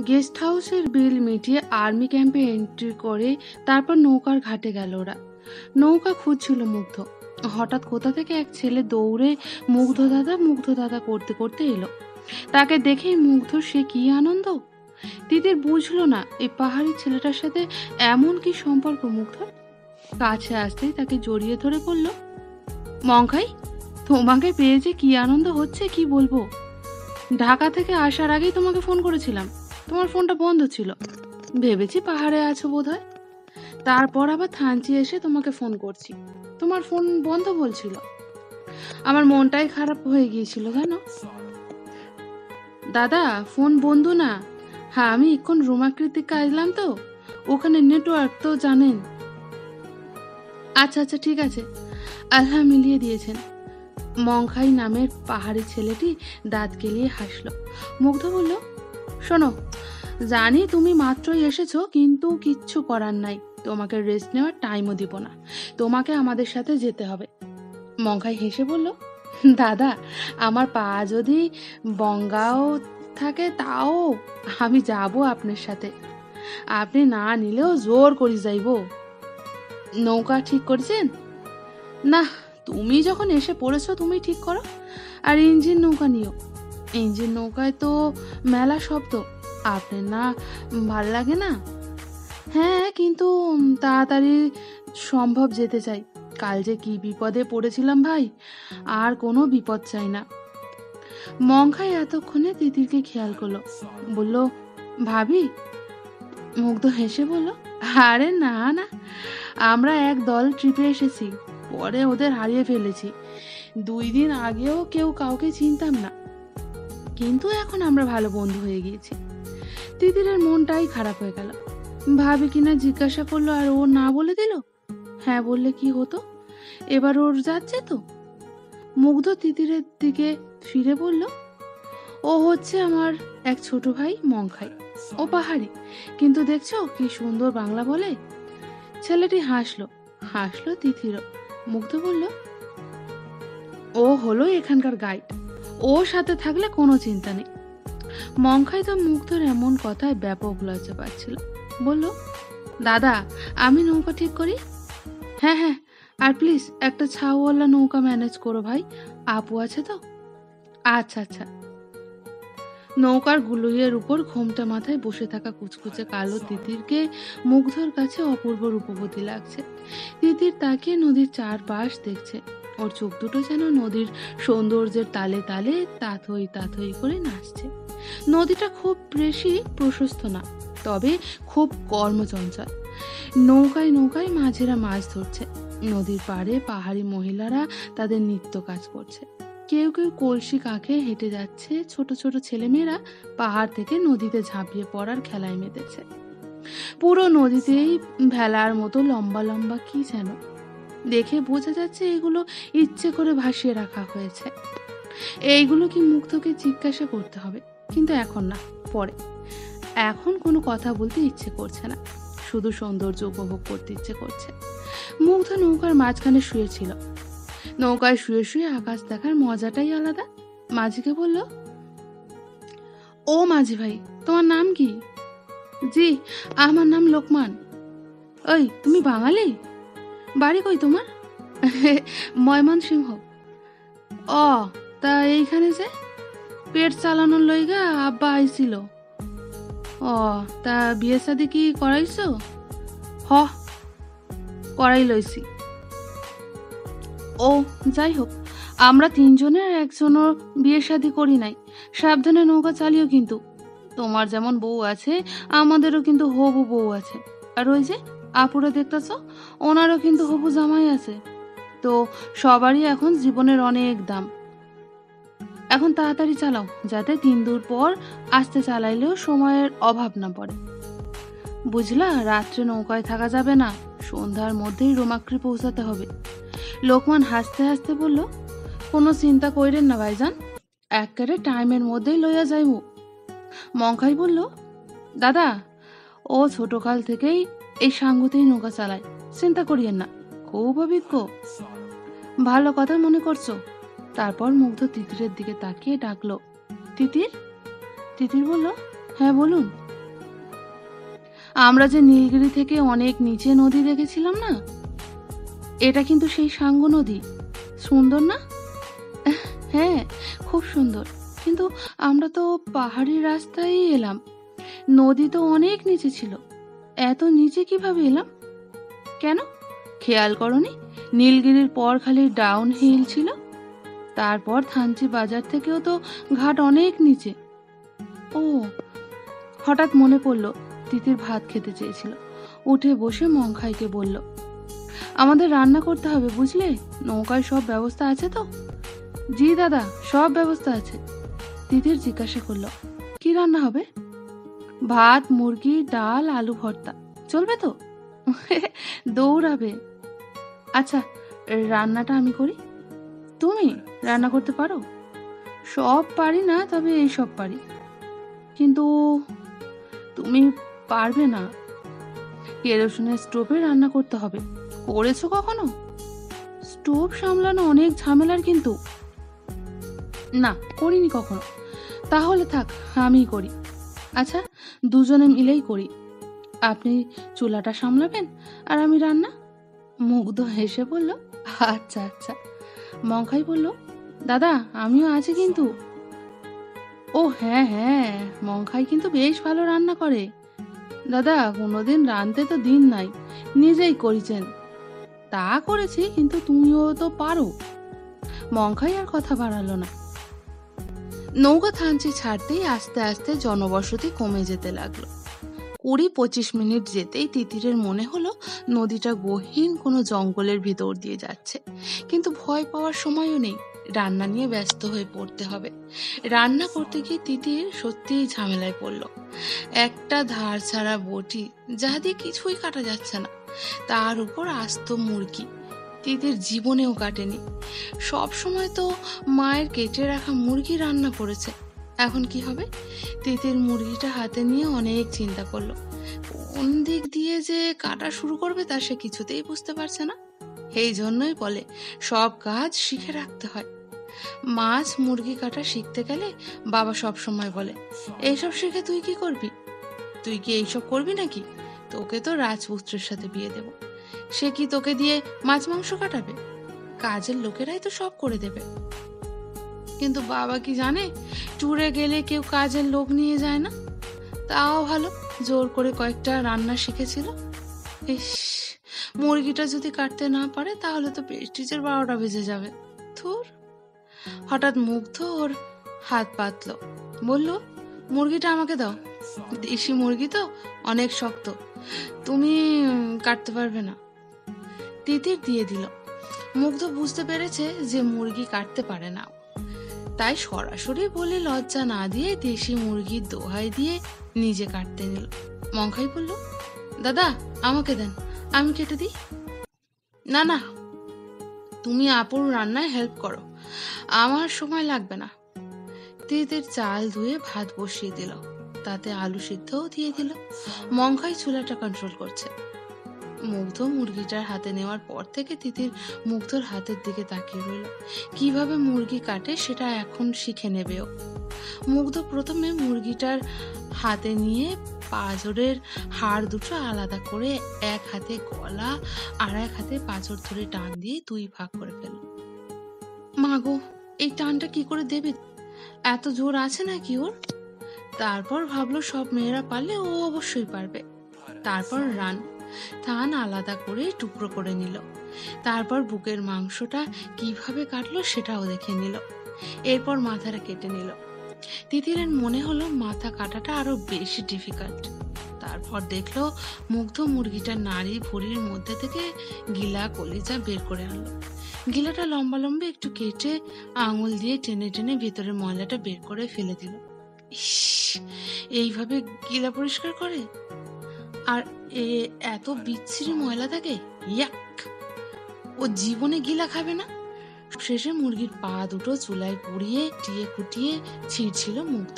Guest হাউসের বিল মিটিয়ে army ক্যাম্পে এন্ট্রি করে তারপর নৌকার ঘাটে গেল ওরা। নৌকা খুঁজছিল মুগ্ধ। হঠাৎ কোথা থেকে এক ছেলে দৌড়ে মুগ্ধ দাদা করতে করতে এলো। তাকে দেখেই মুগ্ধ সে কি আনন্দ! তিতির বুঝলো না এই পাহাড়ি ছেলেটার সাথে এমন কি সম্পর্ক মুগ্ধর। কাছে আসতেই তাকে জড়িয়ে ধরে বলল, মংখাই, তোমাকে পেয়ে যে কি আনন্দ হচ্ছে কি বলবো। ঢাকা থেকে আসার আগেই তোমাকে ফোন করেছিলাম, তোমার ফোনটা বন্ধ ছিল, ভেবেছি পাহাড়ে আছো বোধহয়। তারপর আবার থানচি এসে তোমাকে ফোন করছি, তোমার ফোন বন্ধ বলছিল। আমার মনটাই খারাপ হয়ে গিয়েছিল জানো। দাদা ফোন বন্ধ না, হ্যাঁ আমি এখন রুমাকৃতিকে আসলাম তো, ওখানে নেটওয়ার্ক তো জানেন। আচ্ছা আচ্ছা ঠিক আছে, আল্লাহ মিলিয়ে দিয়েছেন। মংখাই নামের পাহাড়ি ছেলেটি দাঁত কেলিয়ে হাসলো। মুগ্ধ বলল, শোনো, জানি তুমি মাত্রই এসেছো, কিন্তু কিচ্ছু করার নাই, তোমাকে রেস্ট নেওয়ার টাইমও দিব না, তোমাকে আমাদের সাথে যেতে হবে। মংখাই হেসে বলল, দাদা আমার পা যদি বঙ্গাও থাকে তাও আমি যাব আপনার সাথে, আপনি না নিলেও জোর করি যাইব। নৌকা ঠিক করেছেন? না, তুমি যখন এসে পড়েছো তুমি ঠিক করো, আর ইঞ্জিন নৌকা নিও। ইঞ্জিন নৌকায় তো মেলা শব্দ, আপনার না ভাল লাগে না? হ্যাঁ, কিন্তু তাড়াতাড়ি সম্ভব যেতে চাই, কাল যে কি বিপদে পড়েছিলাম ভাই, আর কোনো বিপদ চাই না। মংখাই এতক্ষণে তিতিরকে খেয়াল করলো, বলল, ভাবি? মুগ্ধ হেসে বলল, আরে না না, আমরা এক দল ট্রিপে এসেছি, পরে ওদের হারিয়ে ফেলেছি। 2 দিন আগেও কেউ কাউকে চিনতাম না, কিন্তু এখন আমরা ভালো বন্ধু হয়ে গিয়েছি। তিতিরের মনটাই খারাপ হয়ে গেল। ভাবি কিনা জিজ্ঞাসা করলো, আর ও না বলে দিল? হ্যাঁ বললে কি হতো, এবার ওর যাচ্ছে তো। মুগ্ধ তিতিরের দিকে ফিরে বলল, ও হচ্ছে আমার এক ছোট ভাই মংখাই, ও পাহাড়ি, কিন্তু দেখছো কি সুন্দর বাংলা বলে। ছেলেটি হাসলো তিতিরও। মুগ্ধ বলল, ও হলো এখানকার গাইড, ওর সাথে থাকলে কোনো চিন্তা নেই। মংখাই তো মুগ্ধর এমন কথায় ব্যাপক লজ্জা পাচ্ছিল। বলল, দাদা আমি নৌকা ঠিক করি। হ্যাঁ হ্যাঁ, আর প্লিজ একটা ছাউওয়ালা নৌকা ম্যানেজ করো ভাই, আপু আছে তো। আচ্ছা আচ্ছা। নৌকার গুলইয়ের উপর ঘোমটা মাথায় বসে থাকা কুচকুচে কালো তিতিরকে মুগ্ধর কাছে অপূর্ব রূপবতী লাগছে। তিতির তাকিয়ে নদীর চারপাশ দেখছে, ওর চোখ দুটো যেন নদীর সৌন্দর্যের তালে তালে তাথই করে নাচছে। নদীটা খুব বেশি প্রশস্ত না, তবে খুব কর্মচঞ্চল। নৌকায় নৌকায় মাঝিরা মাছ ধরছে, নদীর পাড়ে পাহাড়ি মহিলারা তাদের নিত্য কাজ করছে। কেউ কেউ কলসি কাঁখে হেঁটে যাচ্ছে, ছোট ছোট ছেলেমেয়েরা পাহাড় থেকে নদীতে ঝাঁপিয়ে পড়ার খেলায় মেতেছে। পুরো নদীতেই ভেলার মতো লম্বা লম্বা কি যেন, দেখে বোঝা যাচ্ছে এগুলো ইচ্ছে করে ভাসিয়ে রাখা হয়েছে। এইগুলো কি মুগ্ধকে জিজ্ঞাসা করতে হবে, কিন্তু এখন না, পরে। এখন কোনো কথা বলতে ইচ্ছে করছে না, শুধু সৌন্দর্য উপভোগ করতে ইচ্ছে করছে। মুগ্ধ নৌকার মাঝখানে শুয়েছিল। নৌকায় শুয়ে শুয়ে আকাশ দেখার মজাটাই আলাদা। মাঝিকে বলল, ও মাঝি ভাই, তোমার নাম কি? জি, আমার নাম লোকমান। ওই তুমি বাঙালি? বাড়ি কই তোমার? ময়মনসিংহ। ও, তা এইখানে যে পেট চালানোর লইগা আব্বা আইছিল। ও, তা বিয়ে শাদি কি করাইছো? হ, করাই লইছি। ও যাই হোক, আমরা 3 জনের একজনও বিয়ে শাদি করি নাই, সাবধানে নৌকা চালিও কিন্তু। তোমার যেমন বউ আছে আমাদেরও কিন্তু হবু বউ আছে, আর ওই যে আপুরে দেখতেছ, ওনারও কিন্তু হবু জামাই আছে। তো সবারই এখন জীবনের অনেক দাম। এখন তাড়াতাড়ি চালাও, যাতে 3 দূর পর আস্তে চালাইলেও সময়ের অভাব না পড়ে। বুঝলা, রাত্রে নৌকায় থাকা যাবে না, সন্ধ্যার মধ্যেই রোমাক্রি পৌঁছাতে হবে। লোকমান হাসতে হাসতে বলল, কোনো চিন্তা কইরেন না ভাইজান, একেবারে টাইমের মধ্যেই লইয়া যাইব। মংখাই বলল, দাদা ও ছোটকাল থেকেই এই সাঙ্গুতেই নৌকা চালায়, চিন্তা করিয়েন না, খুব অভিজ্ঞ। ভালো কথা মনে করছো। তারপর মুগ্ধ তিতিরের দিকে তাকিয়ে ডাকলো, তিতির। তিতির বলল, হ্যাঁ বলুন। আমরা যে নীলগিরি থেকে অনেক নিচে নদী দেখেছিলাম না, এটা কিন্তু সেই সাঙ্গু নদী। সুন্দর না? হ্যাঁ, খুব সুন্দর। কিন্তু আমরা তো পাহাড়ি রাস্তায় এলাম, নদী তো অনেক নিচে ছিল। এত নিচে কিভাবে এলাম? কেন, খেয়াল করনি? নীলগিরির পর খালি ডাউন হিল ছিল, তারপর থানচি বাজার থেকেও তো ঘাট অনেক নিচে। ও, হঠাৎ মনে পড়ল তিতির ভাত খেতে চেয়েছিল। উঠে বসে মংখাইকে বলল, আমাদের রান্না করতে হবে বুঝলে, নৌকায় সব ব্যবস্থা আছে তো? জি দাদা, সব ব্যবস্থা আছে। তিতির জিজ্ঞাসা করলো, কি রান্না হবে? ভাত, মুরগি, ডাল, আলু ভর্তা, চলবে তো? দৌড়াবে। আচ্ছা, রান্নাটা আমি করি। তুমি রান্না করতে পারো? সব পারি না, তবে এই সব পারি। কিন্তু তুমি পারবে না, কেরোসিনের স্টোভে রান্না করতে হবে। করেছো কখনো? স্টোভ সামলানো অনেক ঝামেলার কিন্তু। না, করিনি কখনো। তাহলে থাক, আমিই করি। আচ্ছা, দুজনে মিলেই করি। আপনি চুলাটা সামলাবেন আর আমি রান্না। মুগ্ধ হেসে বলল, আচ্ছা আচ্ছা। মংখাই বলল, দাদা আমিও আছি কিন্তু। ও হ্যাঁ হ্যাঁ, মংখাই কিন্তু বেশ ভালো রান্না করে। দাদা কোনোদিন রাঁধতে তো দিন নাই, নিজেই করেছেন। তা করেছি, কিন্তু তুমিও তো পারো। মংখাই আর কথা বাড়ালো না। নৌকা থানচি ছাড়তেই আস্তে আস্তে জনবসতি কমে যেতে লাগলো। 20-25 মিনিট যেতেই তিতিরের মনে হলো নদীটা গহীন কোনো জঙ্গলের ভিতর দিয়ে যাচ্ছে। কিন্তু ভয় পাওয়ার সময়ও নেই, রান্না নিয়ে ব্যস্ত হয়ে পড়তে হবে। রান্না করতে গিয়ে তিতির সত্যিই ঝামেলায় পড়ল। একটা ধার ছাড়া বটি, যা দিয়ে কিছুই কাটা যাচ্ছে না, তার উপর আস্ত মুরগি। তিতির জীবনেও কাটেনি। সব সময় তো মায়ের কেটে রাখা মুরগি রান্না করেছে, এখন কি হবে? তিতির মুরগিটা হাতে নিয়ে অনেক চিন্তা করলো। কোন দিক দিয়ে যে কাটা শুরু করবে তা সে কিছুতেই বুঝতে পারছে না। এই জন্যই বলে সব কাজ শিখে রাখতে হয়। মাছ মুরগি কাটা শিখতে গেলে বাবা সব সময় বলে, এইসব শিখে তুই কি করবি? তুই কি এইসব করবি নাকি? তোকে তো রাজপুত্রের সাথে বিয়ে দেব, সে কি তোকে দিয়ে মাছ মাংস কাটাবে? কাজের লোকেরাই তো সব করে দেবে। কিন্তু বাবা কি জানে, ট্যুরে গেলে কেউ কাজের লোক নিয়ে যায় না। তাও ভালো, জোর করে কয়েকটা রান্না শিখেছিল। ইস, মুরগিটা যদি কাটতে না পারে তাহলে তো প্রেস্টিজের 12টা বেজে যাবে। থুর। হঠাৎ মুগ্ধ ওর হাত পাতলো, বলল, মুরগিটা আমাকে দাও। দেশি মুরগি তো অনেক শক্ত, তুমি কাটতে পারবে না। তিতির দিয়ে দিল। মুগ্ধ বুঝতে পেরেছে যে মুরগি কাটতে পারে না, তাই সরাসরি বলে লজ্জা না দিয়ে দেশি মুরগির দোহাই দিয়ে নিজে কাটতে নিল। মংখাই বলল, দাদা আমাকে দেন, আমি কেটে দিই। না না, তুমি আপুর রান্নায় হেল্প করো, আমার সময় লাগবে না। তিতির চাল ধুয়ে ভাত বসিয়ে দিল, তাতে আলু সিদ্ধও দিয়ে দিল। মংখাই চুলাটা কন্ট্রোল করছে। মুগ্ধ মুরগিটার হাতে নেওয়ার পর থেকে তিতির মুগ্ধর হাতের দিকে তাকিয়ে রইল। কিভাবে মুরগি কাটে সেটা এখন শিখে নেবেও। মুগ্ধ প্রথমে মুরগিটার হাতে নিয়ে পাঁজরের হাড় দুটো আলাদা করে এক হাতে গলা আর এক হাতে পাঁজর ধরে টান দিয়ে 2 ভাগ করে ফেলল। মা গো, এই টানটা কি করে দেবে? এত জোর আছে নাকি ওর? তারপর ভাবলো সব মেয়েরা পারলে ও অবশ্যই পারবে। তারপর থান আলাদা করে টুকরো করে নিল। তারপর বুকের মাংসটা কিভাবে কাটলো সেটাও দেখে নিল। এরপর মাথাটা কেটে নিল। তিতিরের মনে হলো মাথা কাটাটা আরো বেশি ডিফিকাল্ট। তারপর দেখলো মুগ্ধ মুরগিটা নাড়ি ভুঁড়ির মধ্যে থেকে গিলা কলিজা বের করে আনলো। গিলাটা লম্বা লম্বা একটু কেটে আঙুল দিয়ে টেনে টেনে ভেতরের ময়লাটা বের করে ফেলে দিল। ইস, এইভাবে গিলা পরিষ্কার করে? আর এত বিচ্ছিরি ময়লা থাকে, ইয়াক! ও জীবনে গিলা খাবে না। শেষে মুরগির পা দুটো চুলায় পুড়িয়ে টিয়ে খুটিয়ে ছিঁড়ছিল মুগ্ধ।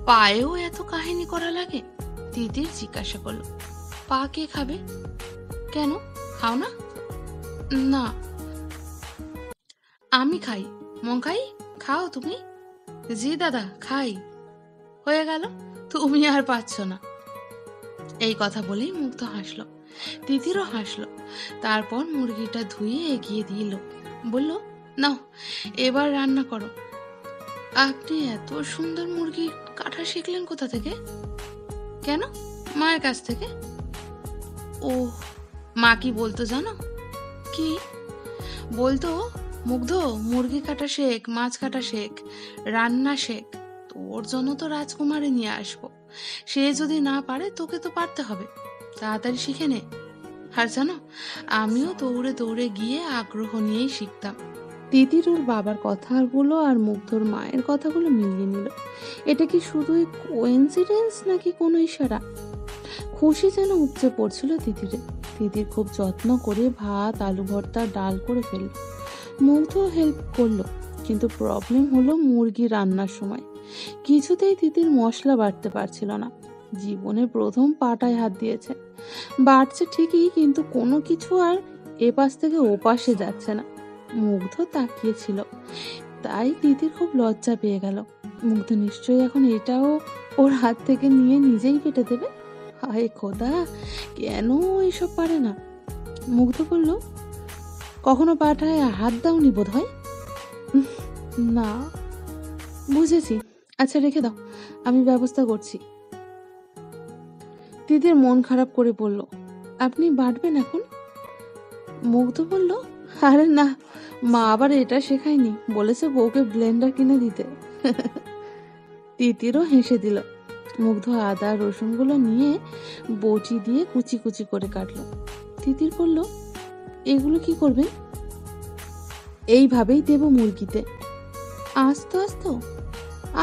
পায়েও এত কাহিনী করা লাগে? তিতির জিজ্ঞাসা করলো, পা কে খাবে? কেন, খাও না? না, আমি খাই। মংখাই, খাও তুমি? জি দাদা, খাই। হয়ে গেল, তুমি আর পাচ্ছ না। এই কথা বলেই মুগ্ধ হাসলো, তিতিরও হাসলো। তারপর মুরগিটা ধুয়ে এগিয়ে দিল, বলল, নাও এবার রান্না করো। আপনি এত সুন্দর মুরগি কাটা শিখলেন কোথা থেকে? কেন, মায়ের কাছ থেকে। ও, মা কি বলতো জানো? কি বলতো? মুগ্ধ, মুরগি কাটা শেখ, মাছ কাটা শেখ, রান্না শেখ। তোর জন্য তো রাজকুমারী নিয়ে আসবো, সে যদি না পারে তোকে তো পারতে হবে, তাড়াতাড়ি শিখে নে। আর জানো, আমিও দৌড়ে দৌড়ে গিয়ে আগ্রহ নিয়েই শিখতাম। তিতির ওর বাবার কথাগুলো আর মুগ্ধর মায়ের কথাগুলো মিলিয়ে নিল। এটা কি শুধুই কোইন্সিডেন্স নাকি কোনো ইশারা? খুশি যেন উপচে পড়ছিল তিতিরে। তিতির খুব যত্ন করে ভাত, আলু ভর্তা, ডাল করে ফেলল। মুগ্ধ হেল্প করলো, কিন্তু প্রবলেম হলো মুরগি রান্নার সময় কিছুতেই তিতির মশলা বাটতে পারছিল না। জীবনে প্রথম পাটায় হাত দিয়েছে, বাড়ছে ঠিকই, কিন্তু কোনো কিছু আর এপাশ থেকে ওপাশে যাচ্ছে না। মুগ্ধ তাকিয়েছিল, তাই তিতির খুব লজ্জা পেয়ে গেল। মুগ্ধ নিশ্চয়ই এখন এটাও ওর হাত থেকে নিয়ে নিজেই কেটে দেবে। হায় খোদা, কেন এসব পারে না? মুগ্ধ বলল, কখনো পাটায় হাত দাওনি বোধ হয়? না। বুঝেছি, আচ্ছা রেখে দাও, আমি ব্যবস্থা করছি। তিতির মন খারাপ করে বলল, আপনি বাটবেন এখন? মুগ্ধ বলল, আরে না, মা আবার এটা শেখায়নি, বলেছে বউকে ব্লেন্ডার কিনে দিতে। তিতিরও হেসে দিল। মুগ্ধ আদা রসুনগুলো নিয়ে বটি দিয়ে কুচি কুচি করে কাটলো। তিতির বলল, এগুলো কি করবেন? এইভাবেই দেব মুরগিতে। আস্ত আস্ত?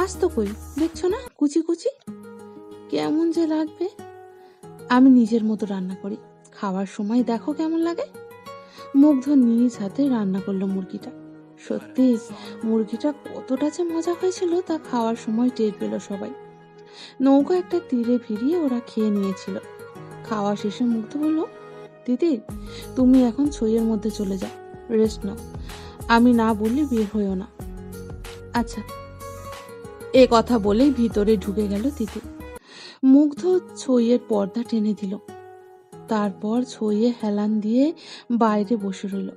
আস্ত কই, দেখছো না কুচি কুচি? কেমন যে লাগবে। আমি নিজের মতো রান্না করি, খাওয়ার সময় দেখো কেমন লাগে। মুগ্ধ নিজ হাতে রান্না করলো মুরগিটা। সত্যি মুরগিটা কতটা যে মজা হয়েছিল তা খাওয়ার সময় টের পেল সবাই। নৌকা একটা তীরে ভিড়িয়ে ওরা খেয়ে নিয়েছিল। খাওয়া শেষে মুগ্ধ বলল, তিতির, তুমি এখন ছইয়ের মধ্যে চলে যাও, রেস্ট নাও, আমি না বললে বের হইও না। আচ্ছা। এ কথা বলেই ভিতরে ঢুকে গেল তিতির। মুগ্ধ ছইয়ের পর্দা টেনে দিল, তারপর ছইয়ে হেলান দিয়ে বাইরে বসে রইল।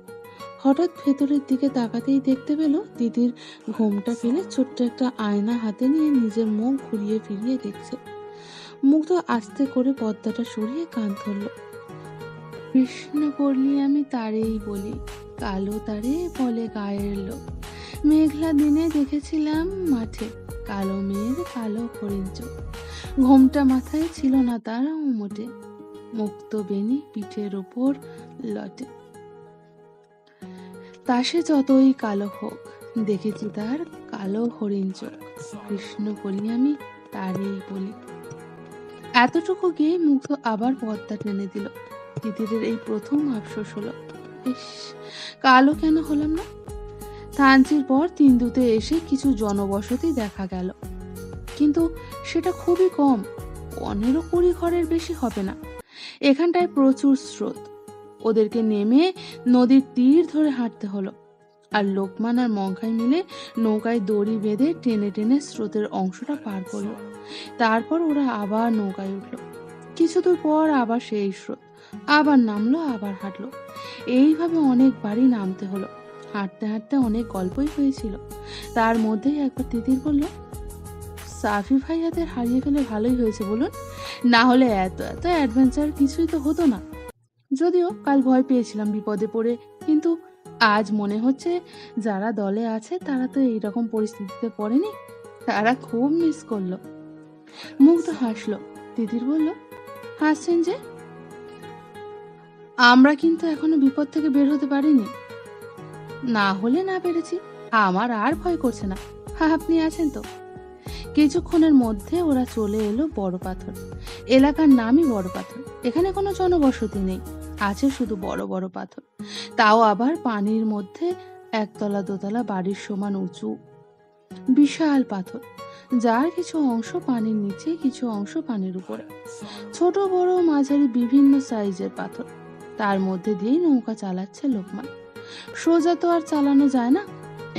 হঠাৎ ভেতরের দিকে তাকাতেই দেখতে পেল তিতির ঘোমটা ফেলে ছোট্ট একটা আয়না হাতে নিয়ে নিজের মুখ ঘুরিয়ে ফিরিয়ে দেখছে। মুগ্ধ আস্তে করে পর্দাটা সরিয়ে কান ধরল। কৃষ্ণ করলি আমি তারেই বলি, কালো তারে বলে গায়ের লোক। মেঘলা দিনে দেখেছিলাম মাঠে, কালো মেঘ কালো হরিণ চোখ। ঘোমটা মাথায় ছিল না তার মোটে, মুক্ত বেনি পিঠের ওপর লটে। তাসে যতই কালো হোক, দেখেছি তার কালো হরিণ চোখ। কৃষ্ণ করি আমি তারেই বলি। এতটুকু গিয়ে মুগ্ধ আবার পর্দা টেনে দিল। তিতিরের এই প্রথম আফসোস হলো, ইস, কালো কেন হলাম না। থানচির পর তিন্দুতে এসে কিছু জনবসতি দেখা গেল, কিন্তু সেটা খুবই কম, 15-20 ঘরের বেশি হবে না। এখানটায় প্রচুর স্রোত। ওদেরকে নেমে নদীর তীর ধরে হাঁটতে হলো। আর লোকমান আর মংখাই মিলে নৌকায় দড়ি বেঁধে টেনে টেনে স্রোতের অংশটা পার করলো। তারপর ওরা আবার নৌকায় উঠলো। কিছু দূর পর আবার সেই স্রোত, আবার নামলো, আবার হাঁটলো। এইভাবে অনেকবারই নামতে হলো। হাঁটতে হাঁটতে অনেক গল্পই হয়েছিল। তার মধ্যেই একবার তিতির বলল, সাফি ভাইয়াদের হারিয়ে ফেলে ভালোই হয়েছে বলুন, না হলে এত এত অ্যাডভেঞ্চার কিছুই তো হতো না। যদিও কাল ভয় পেয়েছিলাম বিপদে পড়ে, কিন্তু আজ মনে হচ্ছে যারা দলে আছে তারা তো এইরকম পরিস্থিতিতে পড়েনি, তারা খুব মিস করলো। মুগ্ধ হাসলো। তিতির বলল, হাসছেন যে? আমরা কিন্তু এখনো বিপদ থেকে বের হতে পারিনি। না হলে না পেরেছি, আমার আর ভয় করছে না, আপনি আছেন তো। কিছুক্ষণের মধ্যে ওরা চলে এলো বড় পাথর। এলাকার নামই বড় পাথর। এখানে কোনো জনবসতি নেই, আছে শুধু বড় বড় পাথর, তাও আবার পানির মধ্যে একতলা দোতলা বাড়ির সমান উঁচু বিশাল পাথর, যার কিছু অংশ পানির নিচে, কিছু অংশ পানির উপরে। ছোট বড় মাঝারি বিভিন্ন সাইজের পাথর। তার মধ্যে দিয়েই নৌকা চালাচ্ছে লোকমান। সোজা তো আর চালানো যায় না,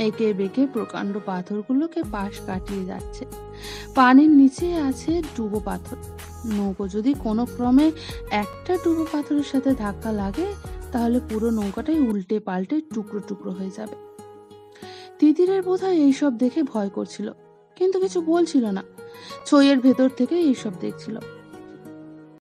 একে বেঁকে প্রকাণ্ড পাথরগুলোকে পাশ কাটিয়ে যাচ্ছে। পানির নিচে আছে ডুবো পাথর। নৌকো যদি কোনো ক্রমে একটা ডুবো পাথরের সাথে ধাক্কা লাগে, তাহলে পুরো নৌকাটাই উল্টে পাল্টে টুকরো টুকরো হয়ে যাবে। তিতিরের বোধহয় এইসব দেখে ভয় করছিল, কিন্তু কিছু বলছিল না। ছইয়ের ভেতর থেকে এইসব দেখছিল।